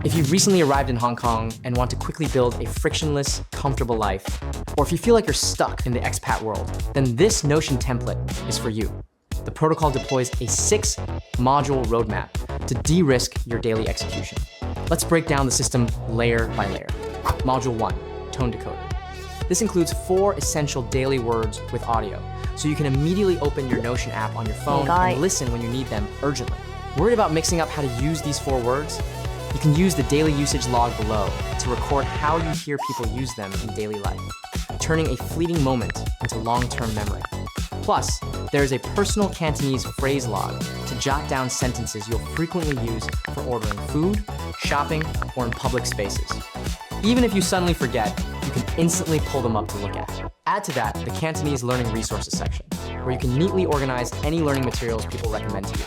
If you've recently arrived in Hong Kong and want to quickly build a frictionless, comfortable life, or if you feel like you're stuck in the expat world, then this Notion template is for you. The protocol deploys a 6-module roadmap to de-risk your daily execution. Let's break down the system layer by layer. Module 1, Tone Decoder. This includes 4 essential daily words with audio, so you can immediately open your Notion app on your phone and listen when you need them urgently. Worried about mixing up how to use these 4 words? You can use the daily usage log below to record how you hear people use them in daily life, turning a fleeting moment into long-term memory. Plus, there is a personal Cantonese phrase log to jot down sentences you'll frequently use for ordering food, shopping, or in public spaces. Even if you suddenly forget, you can instantly pull them up to look at. Add to that the Cantonese Learning Resources section, where you can neatly organize any learning materials people recommend to you.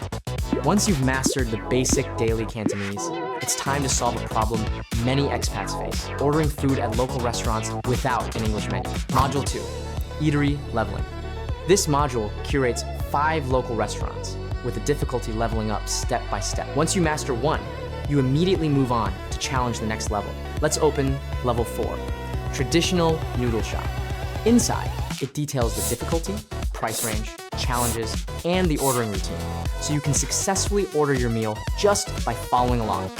Once you've mastered the basic daily Cantonese, it's time to solve a problem many expats face: ordering food at local restaurants without an English menu. Module 2, Eatery Leveling. This module curates 5 local restaurants, with the difficulty leveling up step by step. Once you master one, you immediately move on to challenge the next level. Let's open level 4, Traditional Noodle Shop. Inside, it details the difficulty, price range, challenges, and the ordering routine, so you can successfully order your meal just by following along.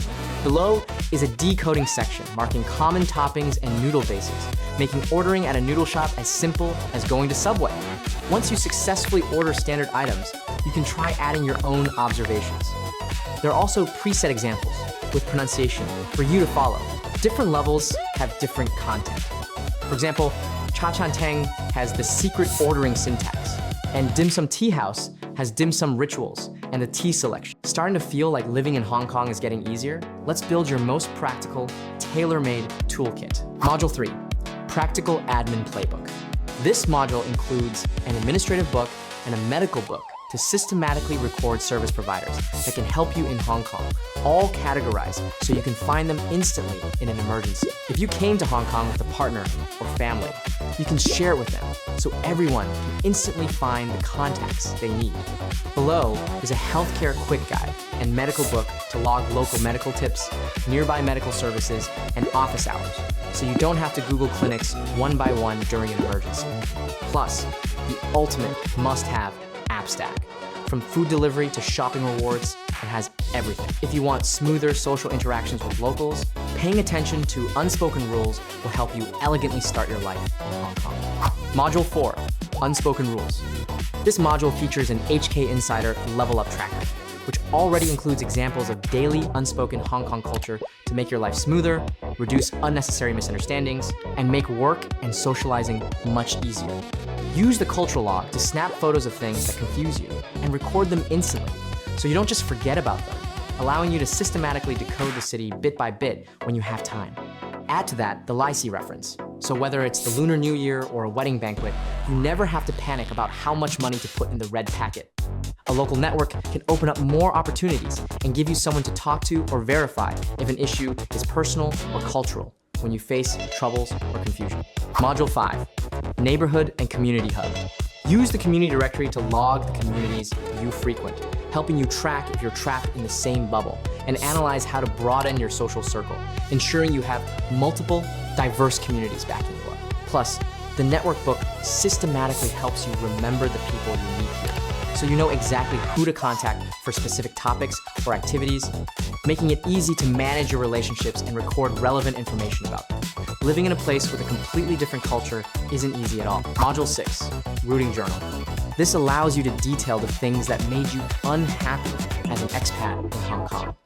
Below is a decoding section marking common toppings and noodle bases, making ordering at a noodle shop as simple as going to Subway. Once you successfully order standard items, you can try adding your own observations. There are also preset examples with pronunciation for you to follow. Different levels have different content. For example, Cha Chaan Teng has the secret ordering syntax, and Dim Sum Tea House has dim sum rituals and the tea selection. Starting to feel like living in Hong Kong is getting easier? Let's build your most practical, tailor-made toolkit. Module 3, Practical Admin Playbook. This module includes an administrative book and a medical book to systematically record service providers that can help you in Hong Kong, all categorized so you can find them instantly in an emergency. If you came to Hong Kong with a partner or family, you can share it with them so everyone can instantly find the contacts they need. Below is a healthcare quick guide and medical book to log local medical tips, nearby medical services, and office hours, so you don't have to Google clinics one by one during an emergency. Plus, the ultimate must-have app stack. From food delivery to shopping rewards, it has everything. If you want smoother social interactions with locals, paying attention to unspoken rules will help you elegantly start your life in Hong Kong. Module 4, Unspoken Rules. This module features an HK Insider level up tracker, which already includes examples of daily unspoken Hong Kong culture to make your life smoother, reduce unnecessary misunderstandings, and make work and socializing much easier. Use the cultural log to snap photos of things that confuse you and record them instantly, so you don't just forget about them, allowing you to systematically decode the city bit by bit when you have time. Add to that the Lycee reference, so whether it's the Lunar New Year or a wedding banquet, you never have to panic about how much money to put in the red packet. A local network can open up more opportunities and give you someone to talk to or verify if an issue is personal or cultural when you face troubles or confusion. Module 5, Neighborhood and Community Hub. Use the community directory to log the communities you frequent, helping you track if you're trapped in the same bubble, and analyze how to broaden your social circle, ensuring you have multiple, diverse communities backing you up. Plus, the network book systematically helps you remember the people you meet here, so you know exactly who to contact for specific topics or activities, making it easy to manage your relationships and record relevant information about them. Living in a place with a completely different culture isn't easy at all. Module 6, Routing Journal. This allows you to detail the things that made you unhappy as an expat in Hong Kong,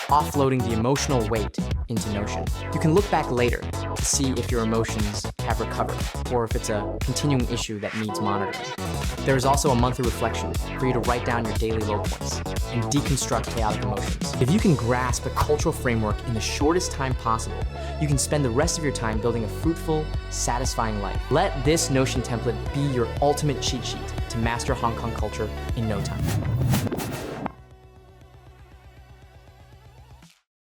offloading the emotional weight into Notion. You can look back later to see if your emotions have recovered or if it's a continuing issue that needs monitoring. There is also a monthly reflection for you to write down your daily low points and deconstruct chaotic emotions. If you can grasp the cultural framework in the shortest time possible, you can spend the rest of your time building a fruitful, satisfying life. Let this Notion template be your ultimate cheat sheet to master Hong Kong culture in no time.